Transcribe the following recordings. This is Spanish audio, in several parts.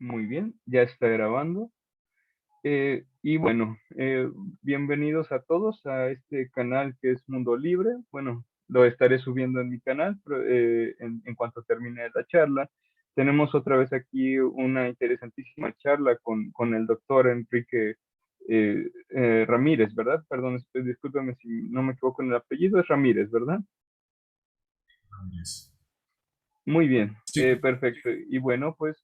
Muy bien, ya está grabando. Y bueno, bienvenidos a todos a este canal que es Mundo Libre. Bueno, lo estaré subiendo en mi canal en cuanto termine la charla. Tenemos otra vez aquí una interesantísima charla con el doctor Enrique Ramírez, ¿verdad? Perdón, discúlpame si no me equivoco en el apellido, es Ramírez, ¿verdad? Yes. Muy bien, Sí, perfecto. Y bueno, pues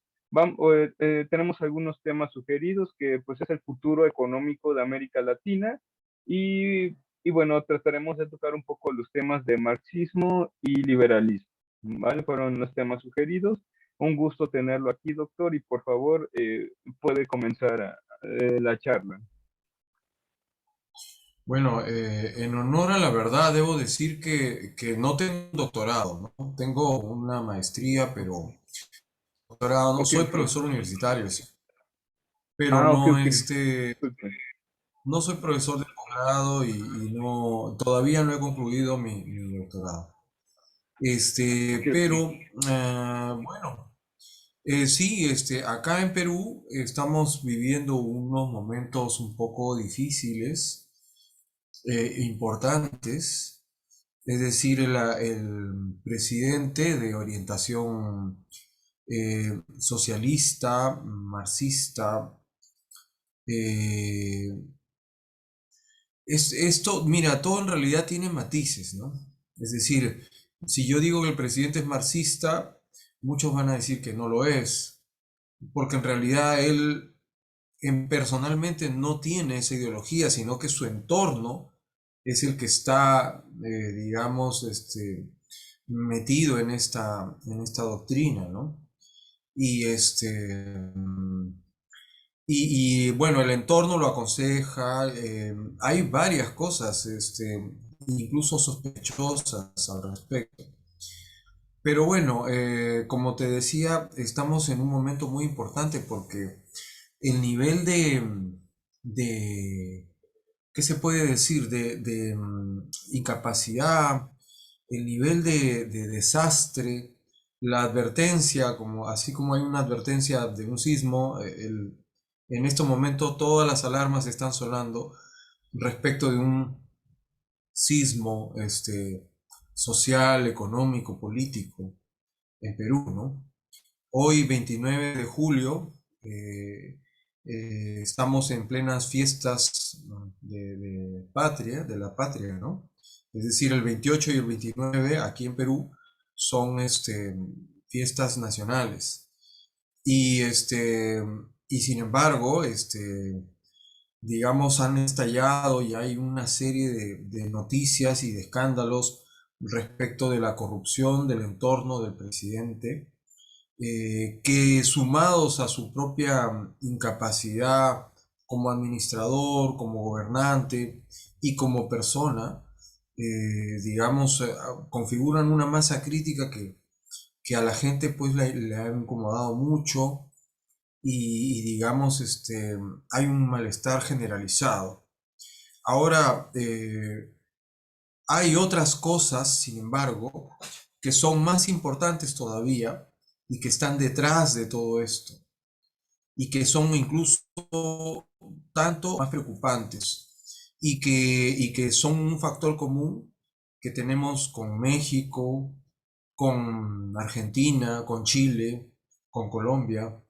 tenemos algunos temas sugeridos que pues es el futuro económico de América Latina y bueno, trataremos de tocar un poco los temas de marxismo y liberalismo, ¿vale? Fueron los temas sugeridos. Un gusto tenerlo aquí, doctor, y por favor puede comenzar la charla. bueno, en honor a la verdad, debo decir que no tengo un doctorado, ¿no? Tengo una maestría, pero doctorado no. Ok, Soy ok. profesor universitario, sí, pero Ah, ok, no, ok. Disculpe. no soy profesor de posgrado y no, todavía no he concluido mi doctorado. Ok, ok. Pero, bueno, sí, acá en Perú estamos viviendo unos momentos un poco difíciles, importantes. Es decir, el presidente de orientación socialista, marxista, eh, esto, mira, todo en realidad tiene matices, ¿no? Es decir, si yo digo que el presidente es marxista, muchos van a decir que no lo es, porque en realidad él personalmente no tiene esa ideología, sino que su entorno es el que está, digamos, metido en esta doctrina, ¿no? Y bueno, el entorno lo aconseja, hay varias cosas, incluso sospechosas al respecto. Pero bueno, como te decía, estamos en un momento muy importante porque el nivel de ¿qué se puede decir? De incapacidad, el nivel de desastre, la advertencia, como, así como hay una advertencia de un sismo, en estos momentos todas las alarmas están sonando respecto de un sismo social, económico, político en Perú, ¿no? Hoy, 29 de julio, estamos en plenas fiestas, ¿no? de patria, de la patria, ¿no? Es decir, el 28 y el 29 aquí en Perú son fiestas nacionales. Y, y sin embargo, digamos, han estallado y hay una serie de noticias y de escándalos respecto de la corrupción del entorno del presidente, que sumados a su propia incapacidad como administrador, como gobernante y como persona, digamos, configuran una masa crítica que a la gente pues le ha incomodado mucho y, digamos, hay un malestar generalizado. Ahora, hay otras cosas, sin embargo, que son más importantes todavía y que están detrás de todo esto y que son incluso tanto más preocupantes y que son un factor común que tenemos con México, con Argentina, con Chile, con Colombia.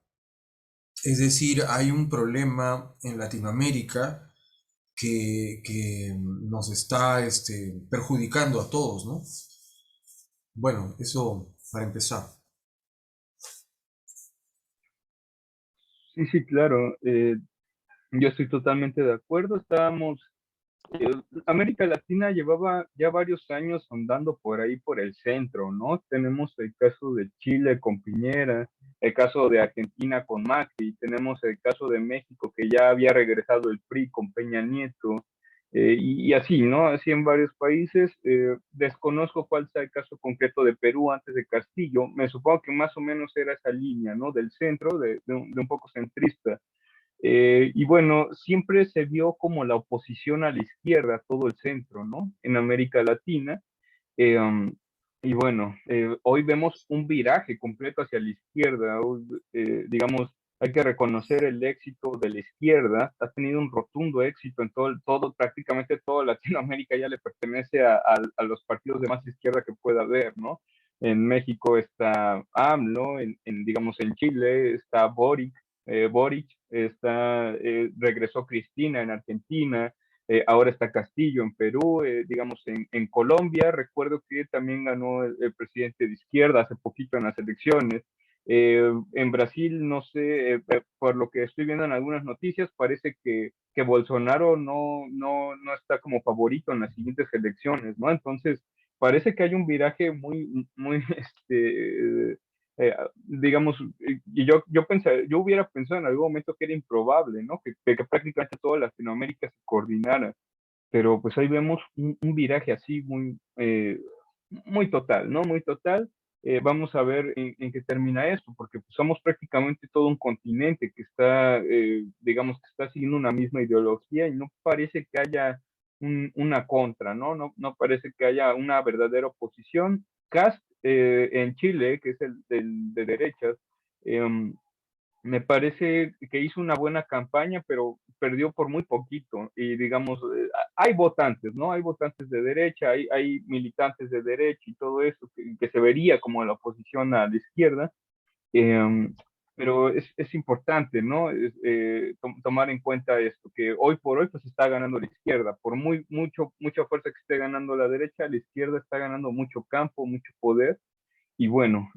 Es decir, hay un problema en Latinoamérica que nos está perjudicando a todos, ¿no? Bueno, eso para empezar. Sí, sí, claro. Yo estoy totalmente de acuerdo. Eh, América Latina llevaba ya varios años andando por ahí por el centro, ¿no? Tenemos el caso de Chile con Piñera, el caso de Argentina con Macri, tenemos el caso de México que ya había regresado el PRI con Peña Nieto, y así, ¿no? Así en varios países. Desconozco cuál sea el caso concreto de Perú antes de Castillo. Me supongo que más o menos era esa línea, ¿no? Del centro, de un poco centrista. Y bueno, siempre se vio como la oposición a la izquierda, todo el centro, ¿no? En América Latina. Eh, um, y bueno, hoy vemos un viraje completo hacia la izquierda. Hoy, digamos, hay que reconocer el éxito de la izquierda. Ha tenido un rotundo éxito en prácticamente toda Latinoamérica ya le pertenece a los partidos de más izquierda que pueda haber, ¿no? En México está AMLO, digamos en Chile está Boric regresó Cristina en Argentina, ahora está Castillo en Perú, digamos en Colombia, recuerdo que también ganó el presidente de izquierda hace poquito en las elecciones. En Brasil, no sé, por lo que estoy viendo en algunas noticias, parece que Bolsonaro no está como favorito en las siguientes elecciones, ¿no? Entonces, parece que hay un viraje muy, digamos, y yo hubiera pensado en algún momento que era improbable, ¿no? Que prácticamente toda Latinoamérica se coordinara, pero pues ahí vemos un viraje así muy total, ¿no? Muy total. Vamos a ver en qué termina esto, porque pues, somos prácticamente todo un continente que está, digamos, que está siguiendo una misma ideología y no parece que haya una contra, ¿no? No parece que haya una verdadera oposición. Cast en Chile, que es el de derechas, eh, me parece que hizo una buena campaña, pero perdió por muy poquito. Y digamos, hay votantes, ¿no? Hay votantes de derecha, hay militantes de derecha y todo eso que se vería como la oposición a la izquierda. eh, pero es importante, ¿no? Tomar en cuenta esto, que hoy por hoy pues está ganando la izquierda. Por mucha fuerza que esté ganando la derecha, la izquierda está ganando mucho campo, mucho poder y bueno,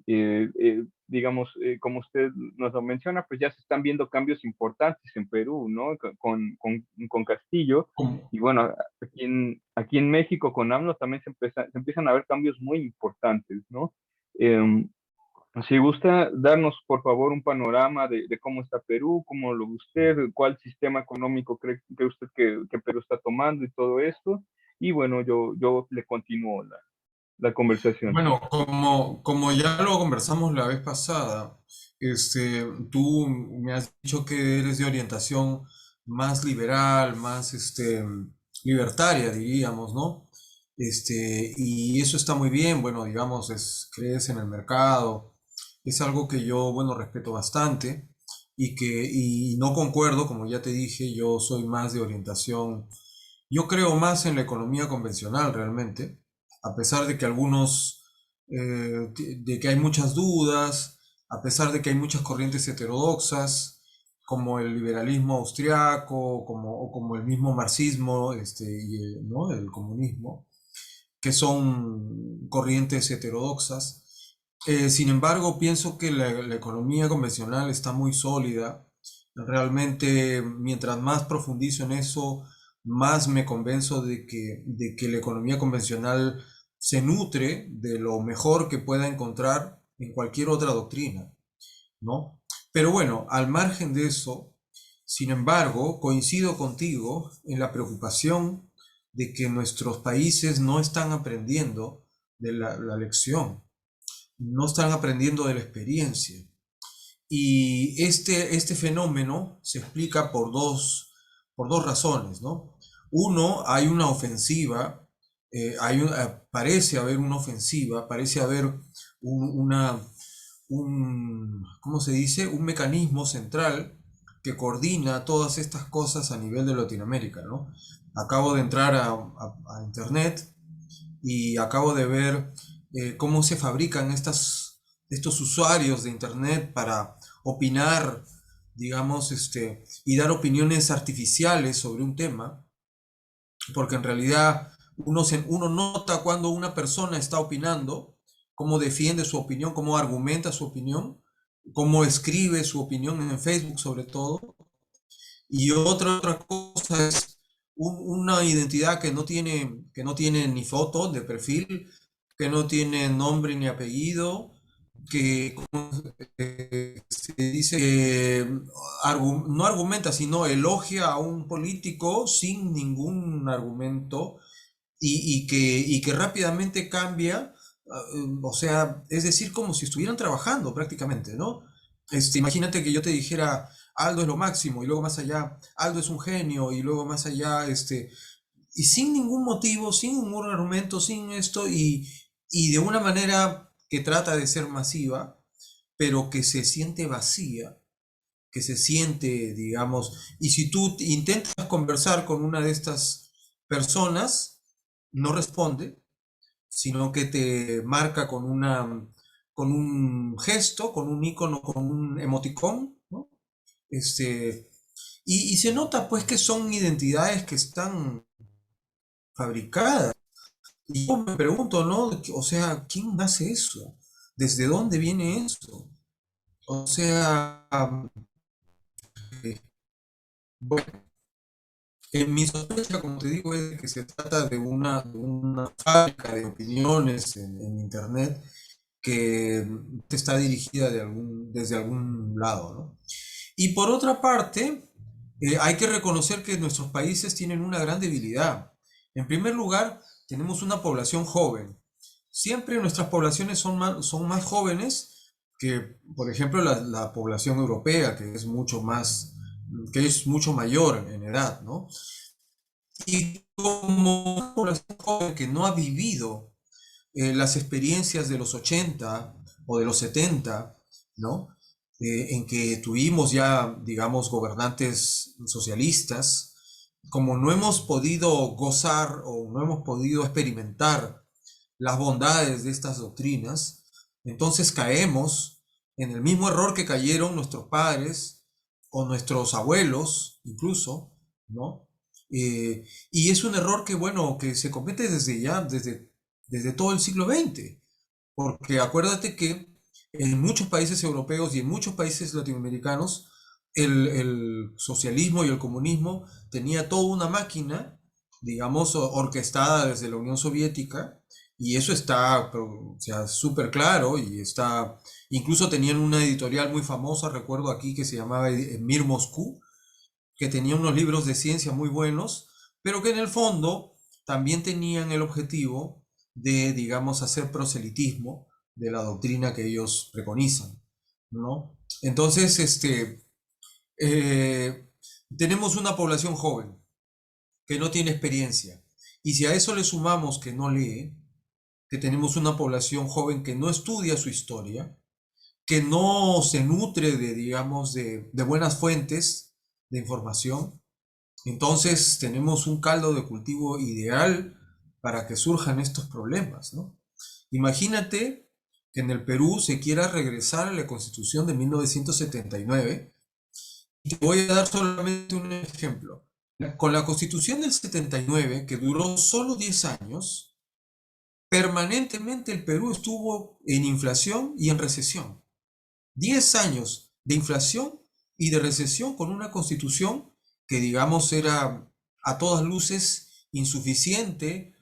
digamos, como usted nos lo menciona, pues ya se están viendo cambios importantes en Perú, ¿no? Con Castillo. Como- Y bueno, aquí en México con AMLO también se empiezan a ver cambios muy importantes, ¿no? Eh, si gusta darnos, por favor, un panorama de cómo está Perú, cómo lo ve usted, cuál sistema económico cree usted que Perú está tomando y todo esto. Y bueno, yo le continúo la conversación. Bueno, como ya lo conversamos la vez pasada, tú me has dicho que eres de orientación más liberal, más libertaria, diríamos, ¿no? Y eso está muy bien, bueno, digamos, crees en el mercado, es algo que yo, bueno, respeto bastante y no concuerdo, como ya te dije, yo soy más de orientación, yo creo más en la economía convencional realmente, a pesar de que de que hay muchas dudas, a pesar de que hay muchas corrientes heterodoxas, como el liberalismo austriaco, o como el mismo marxismo, ¿no? El comunismo, que son corrientes heterodoxas. Sin embargo, pienso que la economía convencional está muy sólida. Realmente, mientras más profundizo en eso, más me convenzo de que la economía convencional se nutre de lo mejor que pueda encontrar en cualquier otra doctrina, ¿no? Pero bueno, al margen de eso, sin embargo, coincido contigo en la preocupación de que nuestros países no están aprendiendo de la lección, no están aprendiendo de la experiencia. Y este fenómeno se explica por dos razones, ¿no? Uno, hay una ofensiva, parece haber una ofensiva, parece haber una, ¿cómo se dice? Un mecanismo central que coordina todas estas cosas a nivel de Latinoamérica, ¿no? Acabo de entrar a internet y acabo de ver cómo se fabrican estos usuarios de internet para opinar, digamos, y dar opiniones artificiales sobre un tema, porque en realidad uno nota cuando una persona está opinando, cómo defiende su opinión, cómo argumenta su opinión, cómo escribe su opinión en Facebook sobre todo, y otra cosa es una identidad que no tiene ni foto de perfil, que no tiene nombre ni apellido, que se dice que no argumenta, sino elogia a un político sin ningún argumento y que rápidamente cambia, o sea, es decir, como si estuvieran trabajando prácticamente, ¿no? Imagínate que yo te dijera, Aldo es lo máximo, y luego más allá, Aldo es un genio, y luego más allá, y sin ningún motivo, sin ningún argumento, sin esto, y de una manera que trata de ser masiva, pero que se siente vacía, que se siente, digamos, y si tú intentas conversar con una de estas personas, no responde, sino que te marca con un gesto, con un icono, con un emoticón, ¿no? Este, y se nota pues que son identidades que están fabricadas. Y yo me pregunto, ¿no? O sea, ¿quién hace eso? ¿Desde dónde viene eso? O sea, eh, bueno, mi sospecha, como te digo, es que se trata de una fábrica de opiniones en Internet que está dirigida desde algún lado, ¿no? Y por otra parte, hay que reconocer que nuestros países tienen una gran debilidad. En primer lugar, tenemos una población joven. Siempre nuestras poblaciones son más jóvenes que, por ejemplo, la población europea, que es mucho mayor en edad, ¿no? Y como una población joven que no ha vivido las experiencias de los 80 o de los 70, ¿no? En que tuvimos ya, digamos, gobernantes socialistas, como no hemos podido gozar o no hemos podido experimentar las bondades de estas doctrinas, entonces caemos en el mismo error que cayeron nuestros padres o nuestros abuelos, incluso, ¿no? Y es un error que, bueno, que se comete desde todo el siglo XX, porque acuérdate que en muchos países europeos y en muchos países latinoamericanos, el socialismo y el comunismo tenía toda una máquina, digamos, orquestada desde la Unión Soviética, y eso está, o sea, súper claro, y está, incluso tenían una editorial muy famosa, recuerdo aquí, que se llamaba Mir Moscú, que tenía unos libros de ciencia muy buenos, pero que en el fondo también tenían el objetivo de, digamos, hacer proselitismo de la doctrina que ellos preconizan, ¿no? Entonces, eh, tenemos una población joven que no tiene experiencia. Y si a eso le sumamos que no lee, que tenemos una población joven que no estudia su historia, que no se nutre de, digamos, de buenas fuentes de información, entonces tenemos un caldo de cultivo ideal para que surjan estos problemas, ¿no? Imagínate que en el Perú se quiera regresar a la Constitución de 1979. Y te voy a dar solamente un ejemplo. Con la Constitución del 79, que duró solo 10 años, permanentemente el Perú estuvo en inflación y en recesión. 10 años de inflación y de recesión con una constitución que digamos era a todas luces insuficiente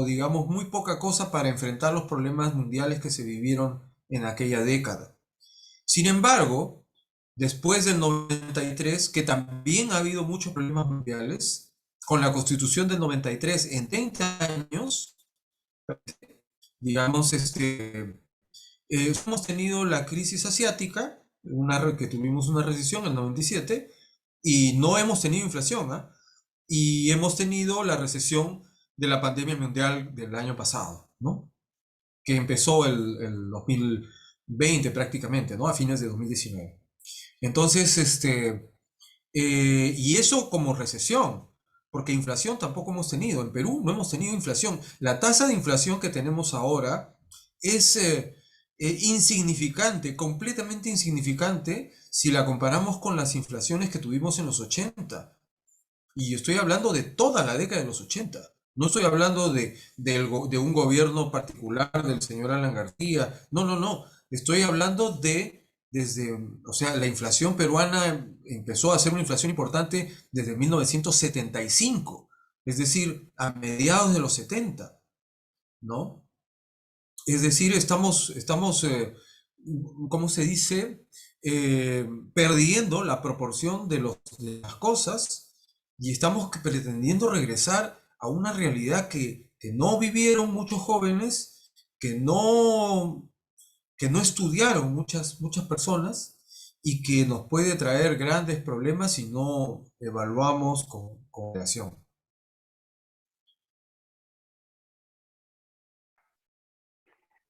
digamos muy poca cosa para enfrentar los problemas mundiales que se vivieron en aquella década. Sin embargo, después del 93, que también ha habido muchos problemas mundiales, con la constitución del 93 en 30 años, digamos, hemos tenido la crisis asiática, que tuvimos una recesión en el 97, y no hemos tenido inflación, ¿ah? Y hemos tenido la recesión de la pandemia mundial del año pasado, ¿no? Que empezó el 2020 prácticamente, ¿no? A fines de 2019. Entonces, y eso como recesión, porque inflación tampoco hemos tenido. En Perú no hemos tenido inflación. La tasa de inflación que tenemos ahora es insignificante, completamente insignificante, si la comparamos con las inflaciones que tuvimos en los 80. Y estoy hablando de toda la década de los 80. No estoy hablando de un gobierno particular del señor Alan García. No, no, no. Estoy hablando o sea, la inflación peruana empezó a ser una inflación importante desde 1975. Es decir, a mediados de los 70, ¿no? Es decir, ¿cómo se dice? Perdiendo la proporción de las cosas y estamos pretendiendo regresar a una realidad que no vivieron muchos jóvenes, que no estudiaron muchas personas y que nos puede traer grandes problemas si no evaluamos con relación.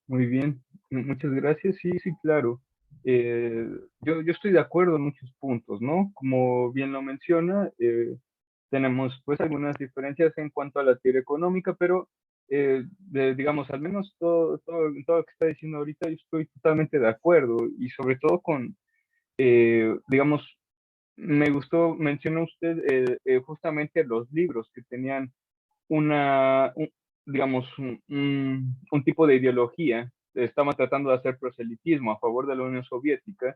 Muy bien, muchas gracias. Sí, sí, claro. Eh, yo estoy de acuerdo en muchos puntos, ¿no? Como bien lo menciona, tenemos pues algunas diferencias en cuanto a la teoría económica, pero digamos, al menos todo lo que está diciendo ahorita, yo estoy totalmente de acuerdo y sobre todo con, digamos, me gustó, mencionó usted justamente los libros que tenían digamos, un tipo de ideología. Estaban tratando de hacer proselitismo a favor de la Unión Soviética.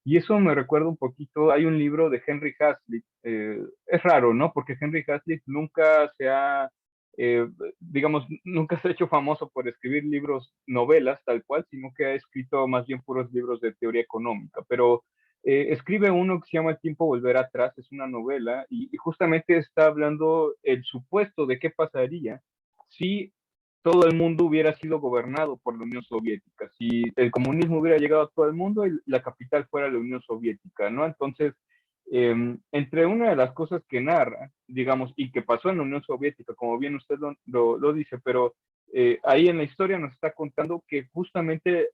Y eso me recuerda un poquito, hay un libro de Henry Hazlitt, es raro, ¿no? Porque Henry Hazlitt nunca se ha, eh, digamos, nunca se ha hecho famoso por escribir libros, novelas tal cual, sino que ha escrito más bien puros libros de teoría económica. Pero escribe uno que se llama El tiempo volverá atrás, es una novela, y justamente está hablando el supuesto de qué pasaría si todo el mundo hubiera sido gobernado por la Unión Soviética, si el comunismo hubiera llegado a todo el mundo y la capital fuera la Unión Soviética, ¿no? Entonces, entre una de las cosas que narra, digamos, y que pasó en la Unión Soviética, como bien usted lo dice, pero ahí en la historia nos está contando que justamente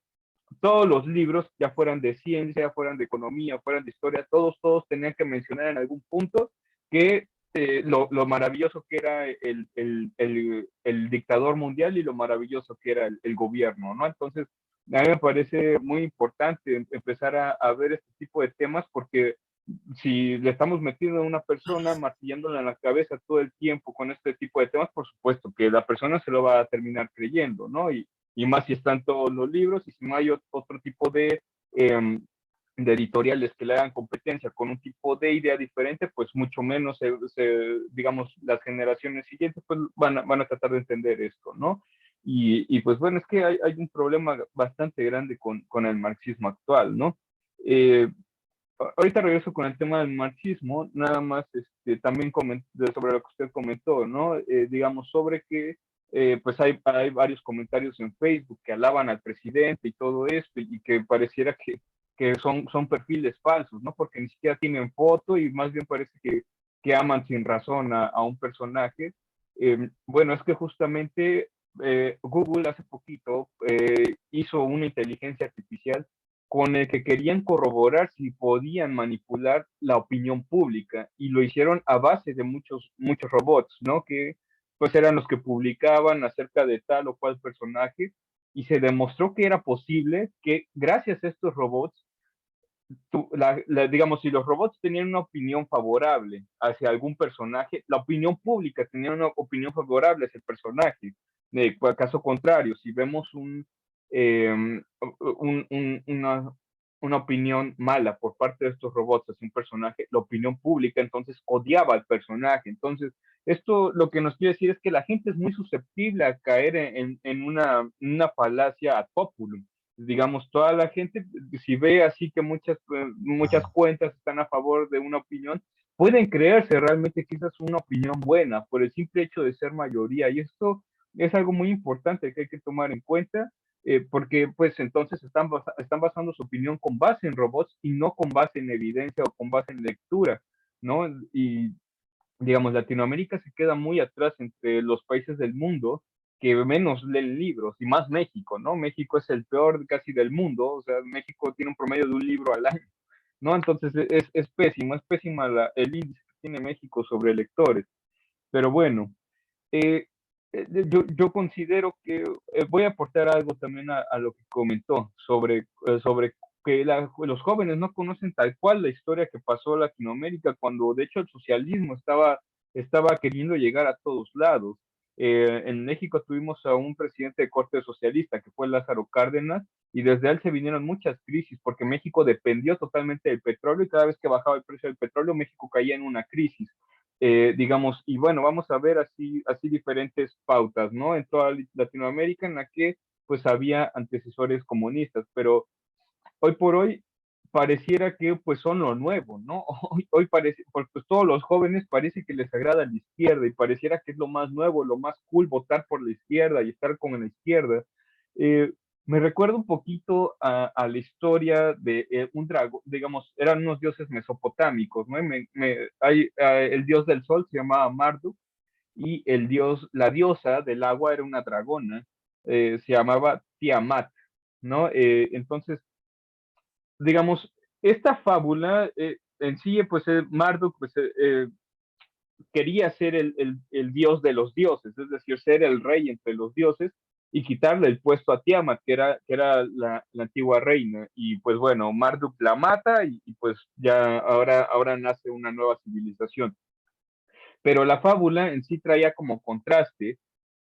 todos los libros, ya fueran de ciencia, fueran de economía, fueran de historia, todos tenían que mencionar en algún punto que lo maravilloso que era el dictador mundial y lo maravilloso que era el gobierno, ¿no? Entonces, a mí me parece muy importante empezar a ver este tipo de temas porque si le estamos metiendo a una persona, martillándola en la cabeza todo el tiempo con este tipo de temas, por supuesto que la persona se lo va a terminar creyendo, ¿no? Y más si están todos los libros y si no hay otro tipo de editoriales que le hagan competencia con un tipo de idea diferente, pues mucho menos, digamos, las generaciones siguientes pues van a tratar de entender esto, ¿no? Y pues bueno, es que hay un problema bastante grande con el marxismo actual, ¿no? Eh, Ahorita regreso con el tema del marxismo, nada más también sobre lo que usted comentó, ¿no? Digamos, sobre que pues hay varios comentarios en Facebook que alaban al presidente y todo esto, y que pareciera que son perfiles falsos, ¿no? Porque ni siquiera tienen foto y más bien parece que aman sin razón a un personaje. Bueno, es que justamente Google hace poquito hizo una inteligencia artificial con el que querían corroborar si podían manipular la opinión pública y lo hicieron a base de muchos robots, ¿no? Que pues eran los que publicaban acerca de tal o cual personaje y se demostró que era posible que gracias a estos robots, digamos, si los robots tenían una opinión favorable hacia algún personaje, la opinión pública tenía una opinión favorable hacia el personaje. Caso contrario, si vemos eh, una opinión mala por parte de estos robots hacia un personaje, la opinión pública entonces odiaba al personaje. Entonces, esto lo que nos quiere decir es que la gente es muy susceptible a caer en una falacia ad populum. Digamos, toda la gente, si ve así que muchas Claro. cuentas están a favor de una opinión, pueden creerse realmente que esa es una opinión buena por el simple hecho de ser mayoría. Y esto es algo muy importante que hay que tomar en cuenta, porque pues entonces están basando su opinión con base en robots y no con base en evidencia o con base en lectura, ¿no? Y digamos, Latinoamérica se queda muy atrás entre los países del mundo que menos leen libros, y más México, ¿no? México es el peor casi del mundo, o sea, México tiene un promedio de un libro al año, ¿no? Entonces es pésima el índice que tiene México sobre lectores. Pero bueno, eh, yo considero que voy a aportar algo también a lo que comentó sobre que los jóvenes no conocen tal cual la historia que pasó en Latinoamérica, cuando de hecho el socialismo estaba queriendo llegar a todos lados. En México tuvimos a un presidente de corte socialista, que fue Lázaro Cárdenas, y desde él se vinieron muchas crisis, porque México dependió totalmente del petróleo, y cada vez que bajaba el precio del petróleo, México caía en una crisis. Digamos, y bueno, vamos a ver así diferentes pautas, ¿no? En toda Latinoamérica en la que pues había antecesores comunistas, pero hoy por hoy pareciera que pues son lo nuevo, ¿no? Hoy parece, pues todos los jóvenes parece que les agrada la izquierda y pareciera que es lo más nuevo, lo más cool votar por la izquierda y estar con la izquierda. Eh, Me recuerda un poquito a la historia de un dragón, digamos, eran unos dioses mesopotámicos, ¿no? El dios del sol se llamaba Marduk y la diosa del agua era una dragona, se llamaba Tiamat, ¿no? Entonces, digamos, esta fábula en sí, pues Marduk pues, quería ser el dios de los dioses, es decir, ser el rey entre los dioses y quitarle el puesto a Tiamat, que era la antigua reina. Y pues bueno, Marduk la mata y pues ya ahora nace una nueva civilización. Pero la fábula en sí traía como contraste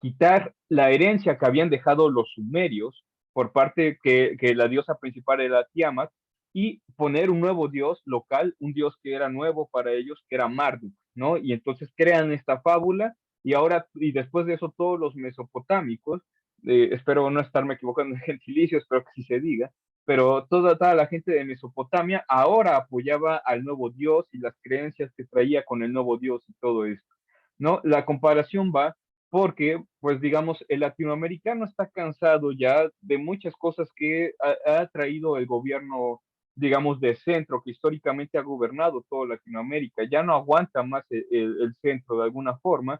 quitar la herencia que habían dejado los sumerios por parte que la diosa principal era Tiamat y poner un nuevo dios local, un dios que era nuevo para ellos, que era Marduk, ¿no? Y entonces crean esta fábula y ahora, y después de eso, todos los mesopotámicos, espero no estarme equivocando en gentilicio, espero que sí se diga, pero toda la gente de Mesopotamia ahora apoyaba al nuevo dios y las creencias que traía con el nuevo dios y todo esto, ¿no? La comparación va porque, pues digamos, el latinoamericano está cansado ya de muchas cosas que ha traído el gobierno, digamos, de centro, que históricamente ha gobernado toda Latinoamérica. Ya no aguanta más el centro de alguna forma.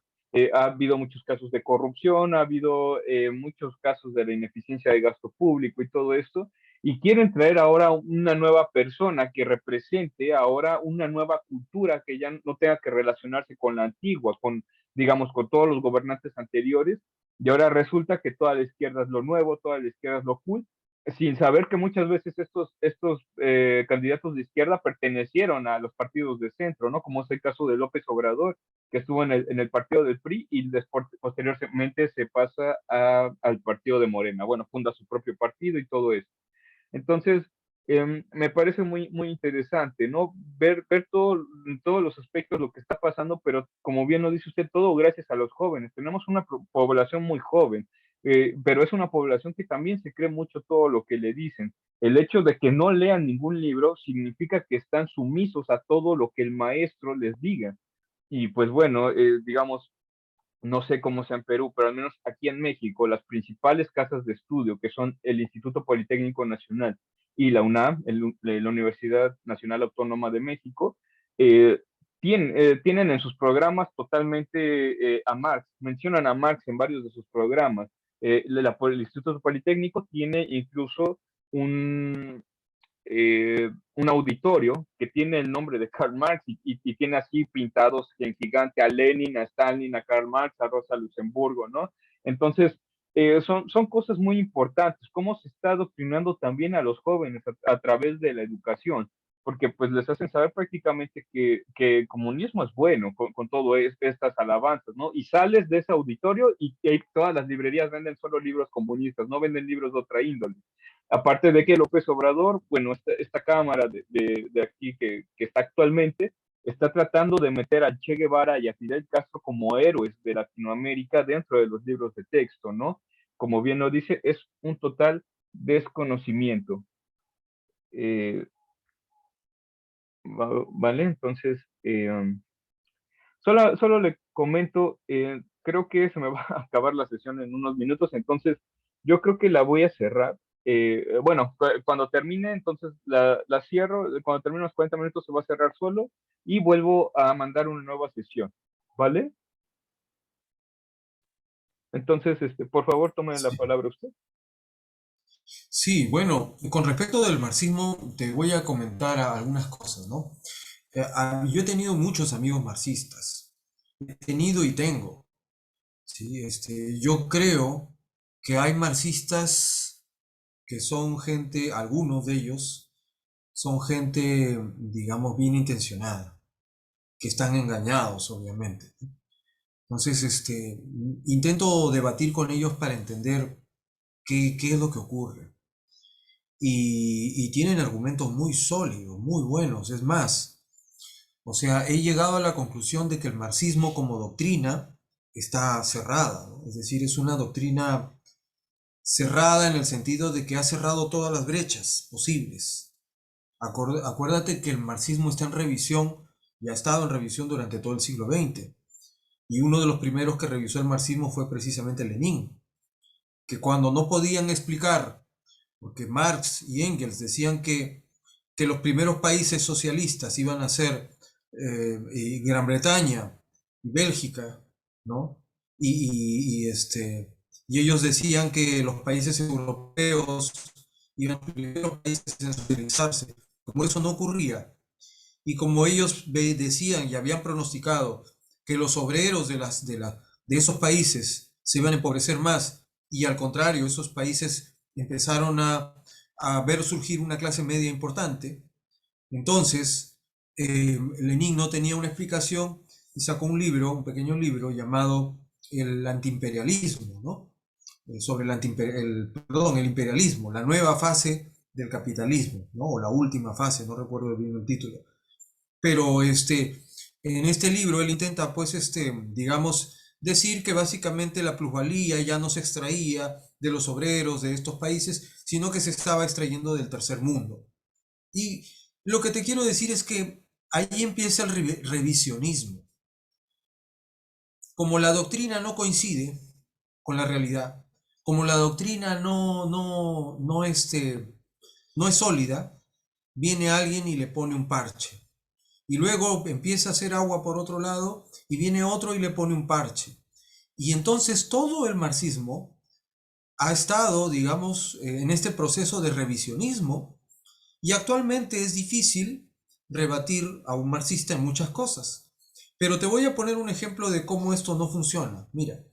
Ha habido muchos casos de corrupción, ha habido muchos casos de la ineficiencia de gasto público y todo esto, y quieren traer ahora una nueva persona que represente ahora una nueva cultura que ya no tenga que relacionarse con la antigua, digamos, con todos los gobernantes anteriores, y ahora resulta que toda la izquierda es lo nuevo, toda la izquierda es lo cool, sin saber que muchas veces estos candidatos de izquierda pertenecieron a los partidos de centro, ¿no? Como es el caso de López Obrador, que estuvo en el partido del PRI y después, posteriormente se pasa al partido de Morena. Bueno, funda su propio partido y todo eso. Entonces, me parece muy, muy interesante, ¿no? Ver todos los aspectos, lo que está pasando, pero como bien lo dice usted, todo gracias a los jóvenes. Tenemos una población muy joven, pero es una población que también se cree mucho todo lo que le dicen. El hecho de que no lean ningún libro significa que están sumisos a todo lo que el maestro les diga. Y pues bueno, digamos, no sé cómo sea en Perú, pero al menos aquí en México, las principales casas de estudio, que son el Instituto Politécnico Nacional y la UNAM, la Universidad Nacional Autónoma de México, eh, tienen en sus programas totalmente a Marx, mencionan a Marx en varios de sus programas. El Instituto Politécnico tiene incluso un, un auditorio que tiene el nombre de Karl Marx y tiene así pintados en gigante a Lenin, a Stalin, a Karl Marx, a Rosa Luxemburgo, ¿no? Entonces, son cosas muy importantes, cómo se está adoctrinando también a los jóvenes a través de la educación, porque pues les hacen saber prácticamente que el comunismo es bueno con todo estas alabanzas, ¿no? Y sales de ese auditorio y todas las librerías venden solo libros comunistas, no venden libros de otra índole. Aparte de que López Obrador, bueno, esta Cámara de aquí que está actualmente, está tratando de meter a Che Guevara y a Fidel Castro como héroes de Latinoamérica dentro de los libros de texto, ¿no? Como bien lo dice, es un total desconocimiento. Eh, ¿Vale? Entonces, solo le comento, creo que se me va a acabar la sesión en unos minutos, entonces yo creo que la voy a cerrar. Bueno, cuando termine, entonces la cierro, cuando termine los 40 minutos se va a cerrar solo y vuelvo a mandar una nueva sesión, ¿vale? Entonces, por favor, tome la Sí. palabra usted. Sí, bueno, con respecto del marxismo, te voy a comentar algunas cosas, ¿no? Yo he tenido muchos amigos marxistas, he tenido y tengo, ¿sí? Yo creo que hay marxistas que son gente, algunos de ellos son gente, digamos, bien intencionada, que están engañados, obviamente. Entonces, intento debatir con ellos para entender qué es lo que ocurre. Y tienen argumentos muy sólidos, muy buenos. Es más, o sea, he llegado a la conclusión de que el marxismo como doctrina está cerrada, ¿no? Es decir, es una doctrina cerrada en el sentido de que ha cerrado todas las brechas posibles. Acuérdate que el marxismo está en revisión y ha estado en revisión durante todo el siglo XX. Y uno de los primeros que revisó el marxismo fue precisamente Lenin, que cuando no podían explicar, porque Marx y Engels decían que los primeros países socialistas iban a ser Gran Bretaña y Bélgica, ¿no? Y ellos decían que los países europeos y eran los primeros países en socializarse. Como eso no ocurría, y como ellos decían y habían pronosticado que los obreros de esos países se iban a empobrecer más, y al contrario, esos países empezaron a ver surgir una clase media importante, entonces Lenin no tenía una explicación y sacó un libro, un pequeño libro llamado El antiimperialismo, ¿no? Sobre el imperialismo, la nueva fase del capitalismo, ¿no? O la última fase, no recuerdo bien el título. Pero en este libro él intenta, pues, digamos, decir que básicamente la plusvalía ya no se extraía de los obreros de estos países, sino que se estaba extrayendo del tercer mundo. Y lo que te quiero decir es que ahí empieza el revisionismo. Como la doctrina no coincide con la realidad, como la doctrina no es sólida, viene alguien y le pone un parche. Y luego empieza a hacer agua por otro lado y viene otro y le pone un parche. Y entonces todo el marxismo ha estado, digamos, en este proceso de revisionismo, y actualmente es difícil rebatir a un marxista en muchas cosas. Pero te voy a poner un ejemplo de cómo esto no funciona. Mira,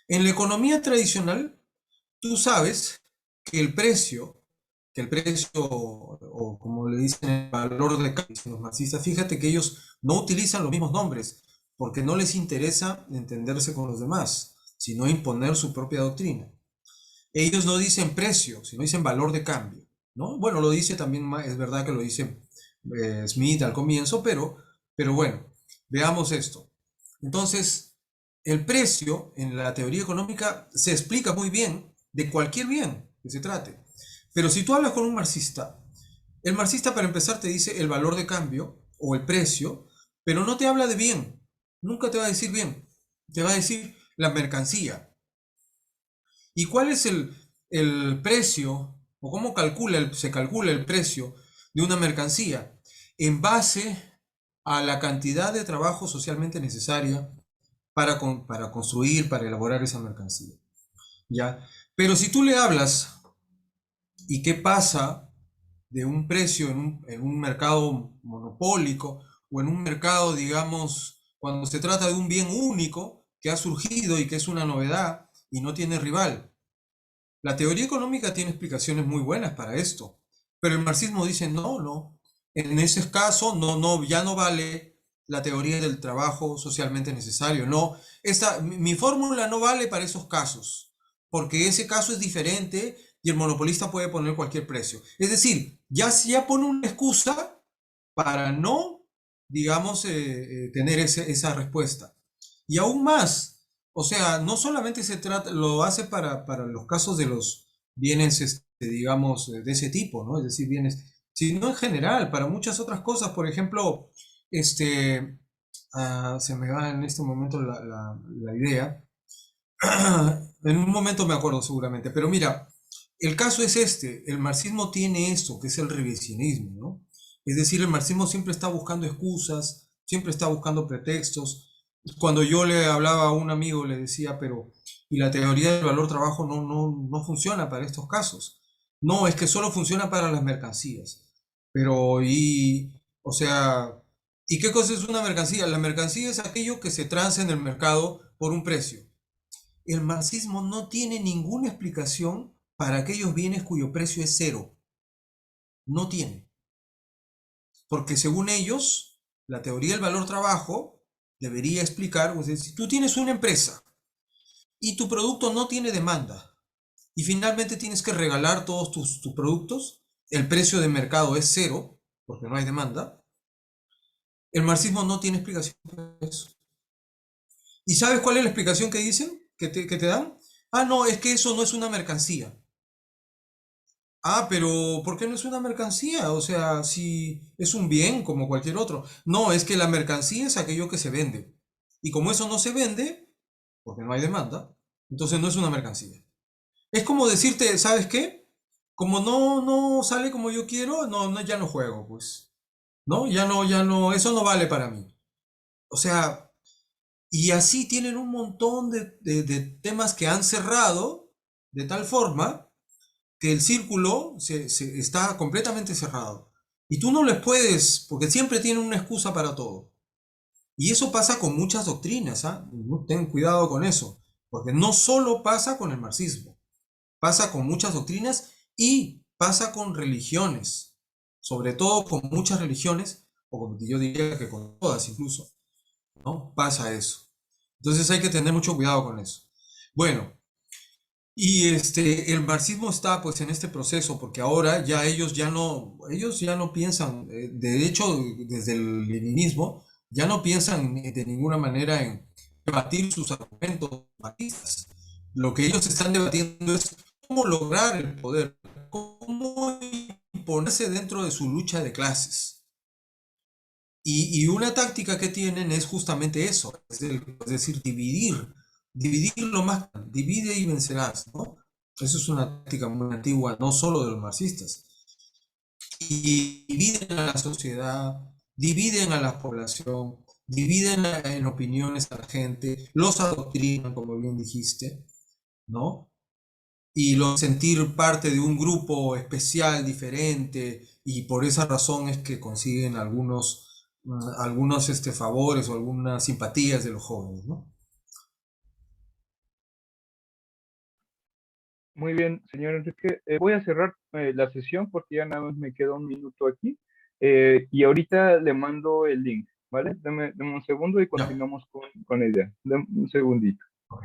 en la economía tradicional, tú sabes que el precio, o como le dicen, el valor de cambio, los marxistas, fíjate que ellos no utilizan los mismos nombres, porque no les interesa entenderse con los demás, sino imponer su propia doctrina. Ellos no dicen precio, sino dicen valor de cambio, ¿no? Bueno, lo dice también, es verdad que lo dice Smith al comienzo, pero bueno, veamos esto. Entonces, el precio en la teoría económica se explica muy bien de cualquier bien que se trate. Pero si tú hablas con un marxista, el marxista para empezar te dice el valor de cambio o el precio, pero no te habla de bien. Nunca te va a decir bien. Te va a decir la mercancía. ¿Y cuál es el precio o cómo se calcula el precio de una mercancía? En base a la cantidad de trabajo socialmente necesaria para construir, para elaborar esa mercancía. ¿Ya? Pero si tú le hablas y qué pasa de un precio en un mercado monopólico o en un mercado, digamos, cuando se trata de un bien único que ha surgido y que es una novedad y no tiene rival. La teoría económica tiene explicaciones muy buenas para esto, pero el marxismo dice no, no. En ese caso, no, no, ya no vale la teoría del trabajo socialmente necesario. No, mi fórmula no vale para esos casos, porque ese caso es diferente y el monopolista puede poner cualquier precio. Es decir, ya pone una excusa para no, digamos, tener esa respuesta. Y aún más, o sea, no solamente se trata, lo hace para los casos de los bienes, digamos, de ese tipo, ¿no? Es decir, bienes, sino en general, para muchas otras cosas. Por ejemplo, este, se me va en este momento la idea. En un momento me acuerdo seguramente, pero mira, el caso es el marxismo tiene esto, que es el revisionismo, ¿no? Es decir, el marxismo siempre está buscando excusas, siempre está buscando pretextos. Cuando yo le hablaba a un amigo, le decía, pero, ¿y la teoría del valor trabajo no funciona para estos casos? No, es que solo funciona para las mercancías. Pero, o sea, ¿y qué cosa es una mercancía? La mercancía es aquello que se transa en el mercado por un precio. El marxismo no tiene ninguna explicación para aquellos bienes cuyo precio es cero. No tiene. Porque según ellos, la teoría del valor trabajo debería explicar, o sea, si tú tienes una empresa y tu producto no tiene demanda y finalmente tienes que regalar todos tus productos, el precio de mercado es cero, porque no hay demanda, el marxismo no tiene explicación para eso. ¿Y sabes cuál es la explicación que dicen? ¿Que te dan? Ah, no, es que eso no es una mercancía. Ah, pero ¿por qué no es una mercancía? O sea, si es un bien como cualquier otro. No, es que la mercancía es aquello que se vende. Y como eso no se vende, porque no hay demanda, entonces no es una mercancía. Es como decirte, ¿sabes qué? Como no sale como yo quiero, no, ya no juego, pues. ¿No? Ya no, eso no vale para mí. O sea, y así tienen un montón de temas que han cerrado de tal forma que el círculo está completamente cerrado. Y tú no les puedes, porque siempre tienen una excusa para todo. Y eso pasa con muchas doctrinas, ¿ah? Ten cuidado con eso, porque no solo pasa con el marxismo, pasa con muchas doctrinas y pasa con religiones, sobre todo con muchas religiones, o como yo diría que con todas incluso, ¿no? Pasa eso. Entonces hay que tener mucho cuidado con eso. Bueno, y el marxismo está pues en este proceso porque ahora ya ellos ya no piensan, de hecho desde el leninismo ya no piensan de ninguna manera en debatir sus argumentos marxistas. Lo que ellos están debatiendo es cómo lograr el poder, cómo imponerse dentro de su lucha de clases. Y una táctica que tienen es justamente eso, es decir, dividir lo más, divide y vencerás, ¿no? Eso es una táctica muy antigua, no solo de los marxistas. Y dividen a la sociedad, dividen a la población, dividen en opiniones a la gente, los adoctrinan, como bien dijiste, ¿no? Y lo sentir parte de un grupo especial, diferente, y por esa razón es que consiguen algunos favores o algunas simpatías de los jóvenes, ¿no? Muy bien, señor Enrique. Voy a cerrar la sesión porque ya nada más me queda un minuto aquí. Y ahorita le mando el link, ¿vale? Deme un segundo y Ya. continuamos con la idea. Deme un segundito. Ok.